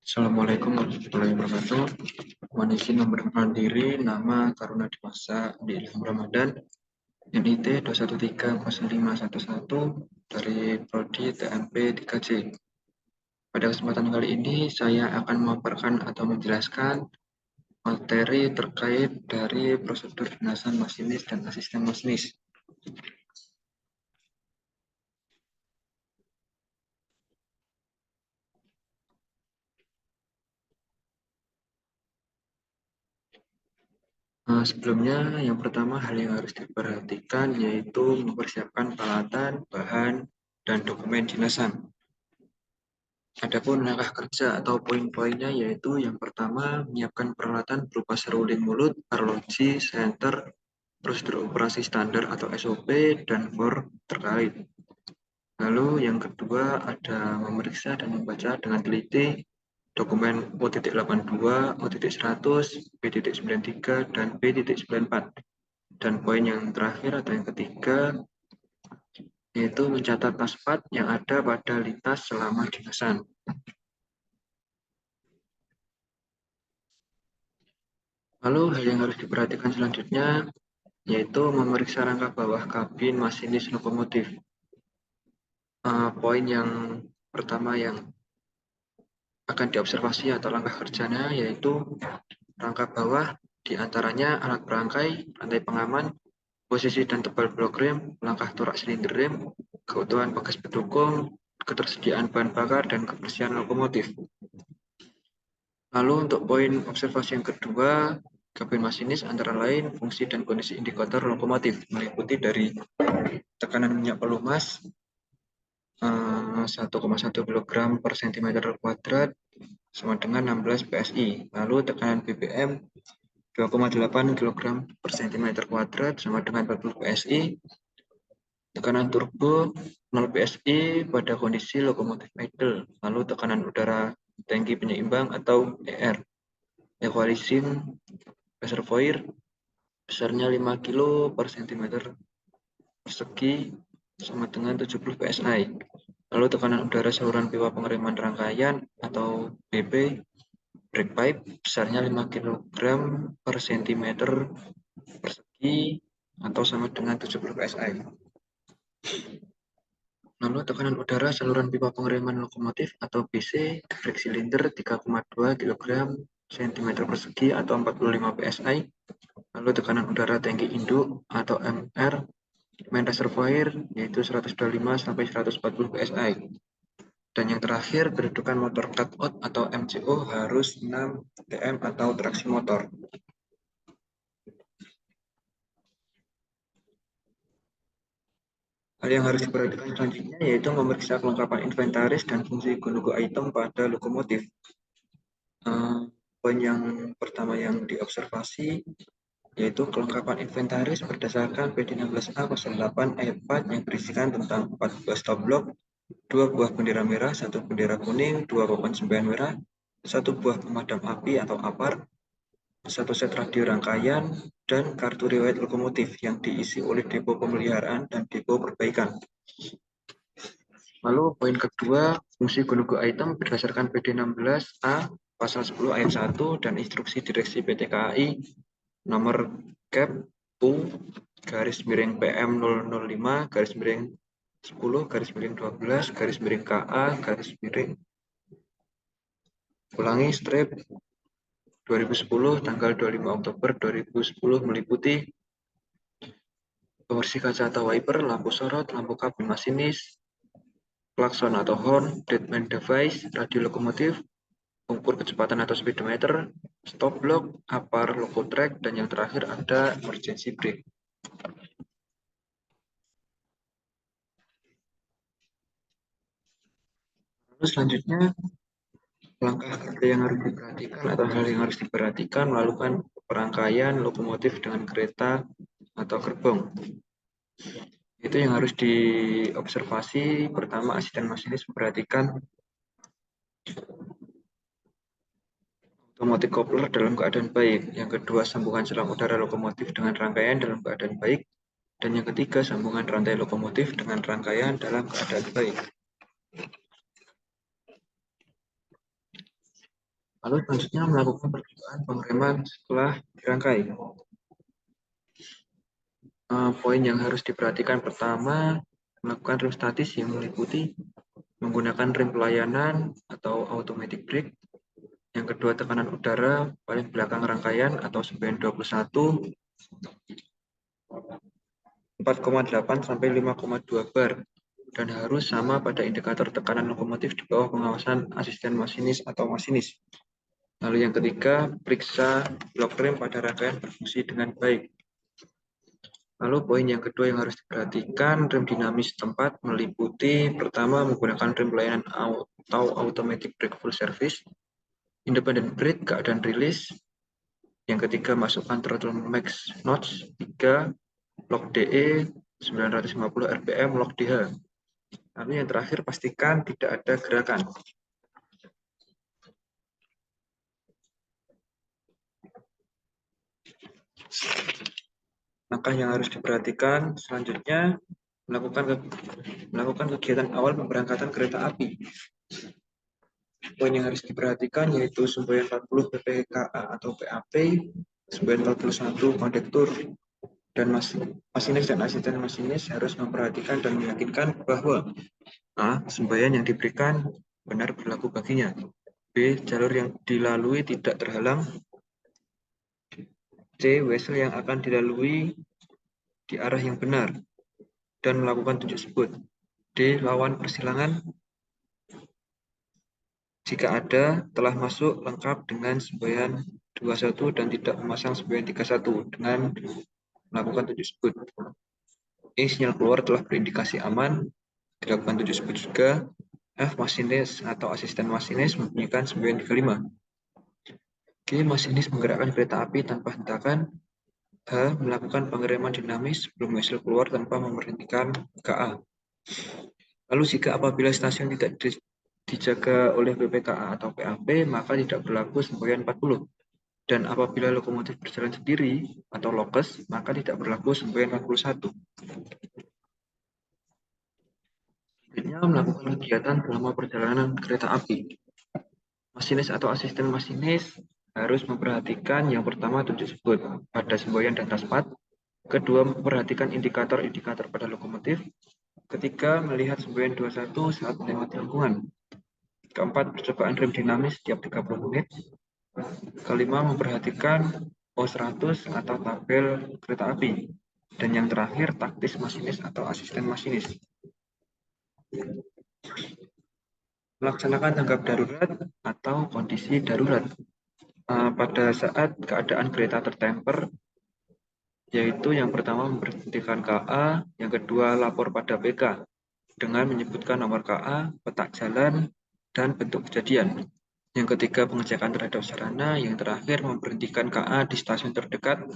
Assalamualaikum warahmatullahi wabarakatuh. Mohon izin memperkenalkan diri, nama Taruna Dewasa di Ilham Ramadan, NIT 2130511 dari Prodi TMP 3C. Pada kesempatan kali ini, saya akan memaparkan atau menjelaskan materi terkait dari prosedur penasan masinis dan asisten masinis. Sebelumnya, yang pertama hal yang harus diperhatikan yaitu mempersiapkan peralatan, bahan, dan dokumen jinasan. Adapun langkah kerja atau poin-poinnya yaitu yang pertama menyiapkan peralatan berupa seruling mulut, arloji, senter, prosedur operasi standar atau SOP, dan form terkait. Lalu yang kedua ada memeriksa dan membaca dengan teliti dokumen O.82, O.100, B.93, dan B.94. Dan poin yang terakhir atau yang ketiga yaitu mencatat taspat yang ada pada lintas selama dinasan. Lalu hal yang harus diperhatikan selanjutnya yaitu memeriksa rangka bawah kabin masinis lokomotif. Poin yang pertama yang akan diobservasi atau langkah kerjanya yaitu rangka bawah diantaranya alat perangkai, rantai pengaman, posisi dan tebal blok rem, langkah torak silinder rem, keutuhan bagas pendukung, ketersediaan bahan bakar, dan kebersihan lokomotif. Lalu untuk poin observasi yang kedua, kabin masinis antara lain fungsi dan kondisi indikator lokomotif meliputi dari tekanan minyak pelumas 1,1 kg per cm kuadrat sama dengan 16 PSI. Lalu tekanan BBM 2,8 kg per cm kuadrat sama dengan 40 PSI. Tekanan turbo 0 PSI pada kondisi lokomotif idle. Lalu tekanan udara tangki penyeimbang atau ER. Equalizing reservoir besarnya 5 kg per cm persegi sama dengan 70 PSI. Lalu tekanan udara saluran pipa pengereman rangkaian atau BP brake pipe besarnya 5 kg per cm persegi atau sama dengan 70 PSI. Lalu tekanan udara saluran pipa pengereman lokomotif atau BC geprek silinder 3,2 kg cm persegi atau 45 PSI. Lalu tekanan udara tangki induk atau MR main reservoir yaitu 125 sampai 140 PSI. Dan yang terakhir kedudukan motor cut-out atau MCO harus 6 TM atau traksi motor. Hal yang harus diperhatikan selanjutnya yaitu memeriksa kelengkapan inventaris dan fungsi gunung item pada lokomotif. Poin yang pertama yang diobservasi yaitu kelengkapan inventaris berdasarkan PD16A08 ayat 4 yang berisikan tentang 14 stop block, 2 buah bendera merah, 1 bendera kuning, 2 papan sembayan merah, 1 buah pemadam api atau APAR, 1 set radio rangkaian, dan kartu riwayat lokomotif yang diisi oleh depo pemeliharaan dan depo perbaikan. Lalu poin kedua, fungsi gunung item berdasarkan PD16A pasal 10 ayat 1 dan instruksi direksi PT KAI nomor CAP U garis miring PM 005 garis miring 10 garis miring 12 garis miring KA garis miring ulangi strip 2010 tanggal 25 Oktober 2010 meliputi pembersih kaca atau wiper, lampu sorot, lampu kabin masinis, klakson atau horn, deadman device, radio lokomotif, ukur kecepatan atau speedometer, stop block, APAR, loco track, dan yang terakhir ada emergency brake. Lalu selanjutnya, langkah kerja yang harus diperhatikan atau hal yang harus diperhatikan melakukan perangkaian lokomotif dengan kereta atau gerbong. Itu yang harus diobservasi. Pertama, asisten masinis memperhatikan otomatik coupler dalam keadaan baik. Yang kedua, sambungan selang udara lokomotif dengan rangkaian dalam keadaan baik. Dan yang ketiga, sambungan rantai lokomotif dengan rangkaian dalam keadaan baik. Lalu selanjutnya melakukan percobaan pengereman setelah dirangkai. Poin yang harus diperhatikan pertama, melakukan rem statis yang meliputi menggunakan rem pelayanan atau automatic brake. Yang kedua, tekanan udara paling belakang rangkaian atau semboyan 21, 4,8 sampai 5,2 bar. Dan harus sama pada indikator tekanan lokomotif di bawah pengawasan asisten masinis atau masinis. Lalu yang ketiga, periksa blok rem pada rangkaian berfungsi dengan baik. Lalu poin yang kedua yang harus diperhatikan, rem dinamis tempat meliputi pertama menggunakan rem pelayanan atau automatic brake full service, independent brake keadaan rilis, yang ketiga masukkan throttle max notch, 3 lock DE 950 rpm lock DH. Lalu yang terakhir pastikan tidak ada gerakan. Langkah yang harus diperhatikan selanjutnya melakukan kegiatan awal pemberangkatan kereta api. Poin yang harus diperhatikan yaitu semboyan 40 PPKA atau PAP, semboyan 41 kondektur, dan masinis dan asisten masinis harus memperhatikan dan meyakinkan bahwa A. Semboyan yang diberikan benar berlaku baginya. B. Jalur yang dilalui tidak terhalang. C. Wesel yang akan dilalui di arah yang benar dan melakukan tunjuk sebut. D. Lawan persilangan jika ada telah masuk lengkap dengan semboyan 21 dan tidak memasang semboyan 31 dengan melakukan tunjuk sebut. E. Sinyal keluar telah berindikasi aman, dilakukan tunjuk sebut juga. F. Masinis atau asisten masinis membunyikan semboyan 35. G. Masinis menggerakkan kereta api tanpa hentakan. H. Melakukan pengereman dinamis sebelum whistle keluar tanpa memberhentikan KA. Lalu jika apabila stasiun tidak dijaga oleh PPKA atau PAP, maka tidak berlaku semboyan 40. Dan apabila lokomotif berjalan sendiri atau lokes, maka tidak berlaku semboyan 41. Selanjutnya melakukan kegiatan selama perjalanan kereta api. Masinis atau asisten masinis harus memperhatikan yang pertama tunjuk sebut pada semboyan dan taspat, kedua memperhatikan indikator-indikator pada lokomotif, ketiga melihat semboyan 21 saat melewati lengkungan, keempat percobaan rem dinamis setiap 30 menit, kelima memperhatikan O100 atau tabel kereta api, dan yang terakhir taktis masinis atau asisten masinis. Melaksanakan tanggap darurat atau kondisi darurat. Pada saat keadaan kereta tertemper, yaitu yang pertama memberhentikan KA, yang kedua lapor pada PK dengan menyebutkan nomor KA, petak jalan, dan bentuk kejadian. Yang ketiga pengecekan terhadap sarana, yang terakhir memberhentikan KA di stasiun terdekat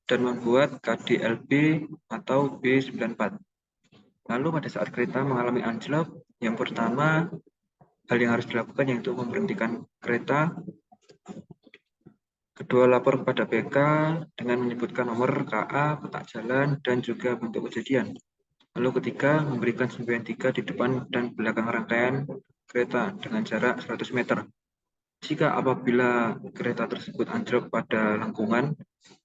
dan membuat KDLB atau B94. Lalu pada saat kereta mengalami anjlok, yang pertama hal yang harus dilakukan yaitu memberhentikan kereta. Kedua, lapor kepada PK dengan menyebutkan nomor KA, petak jalan, dan juga bentuk kejadian. Lalu ketiga, memberikan semboyan 3 di depan dan belakang rangkaian kereta dengan jarak 100 meter. Jika apabila kereta tersebut anjlok pada lengkungan,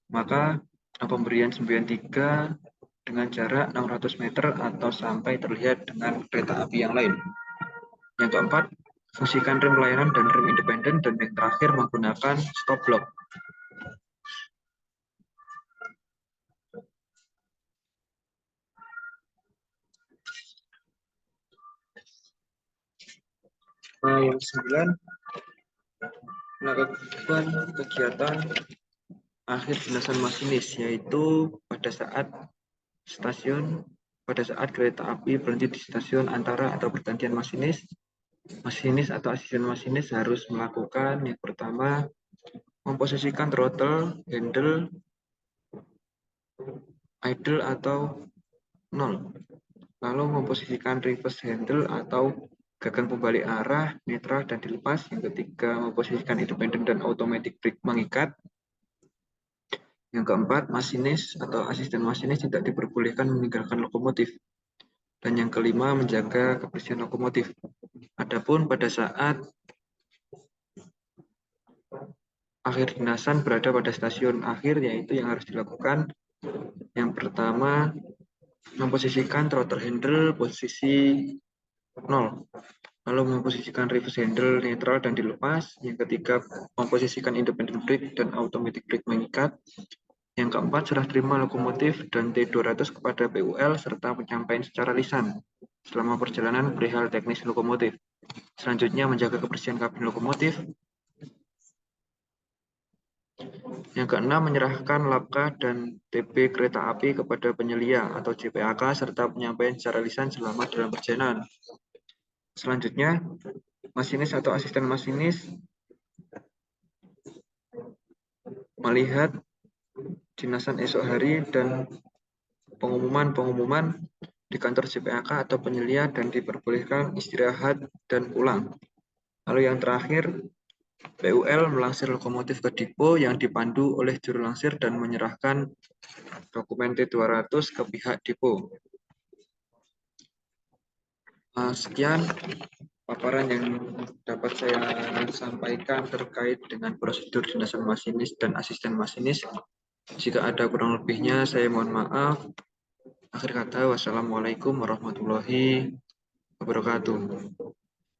maka pemberian semboyan 3 dengan jarak 600 meter atau sampai terlihat dengan kereta api yang lain. Yang keempat, fungsikan rem pelayanan dan rem independen, dan yang terakhir menggunakan stop block. Yang 9, melakukan kegiatan akhir jelasan masinis, yaitu pada saat kereta api berhenti di stasiun antara atau pergantian masinis atau asisten masinis harus melakukan yang pertama memposisikan throttle, handle, idle atau 0. Lalu memposisikan reverse handle atau gagang pembalik arah, netral dan dilepas. Yang ketiga memposisikan independen dan automatic brake mengikat. Yang keempat, masinis atau asisten masinis tidak diperbolehkan meninggalkan lokomotif. Dan yang kelima, menjaga kebersihan lokomotif. Adapun pada saat akhir dinasan berada pada stasiun akhir, yaitu yang harus dilakukan. Yang pertama, memposisikan throttle handle posisi 0. Lalu memposisikan reverse handle netral dan dilepas. Yang ketiga, memposisikan independent brake dan automatic brake mengikat. Yang keempat, serah terima lokomotif dan T200 kepada PUL serta penyampaian secara lisan selama perjalanan perihal teknis lokomotif. Selanjutnya, menjaga kebersihan kabin lokomotif. Yang keenam, menyerahkan labkah dan TP kereta api kepada penyelia atau JPAK serta penyampaian secara lisan selama dalam perjalanan. Selanjutnya, masinis atau asisten masinis melihat dinasan esok hari dan pengumuman di kantor JPAK atau penyelia dan diperbolehkan istirahat dan pulang. Lalu yang terakhir, PUL melansir lokomotif ke depo yang dipandu oleh juru langsir dan menyerahkan dokumen T200 ke pihak depo. Sekian paparan yang dapat saya sampaikan terkait dengan prosedur dinasan masinis dan asisten masinis. Jika ada kurang lebihnya, saya mohon maaf. Akhir kata, wassalamualaikum warahmatullahi wabarakatuh.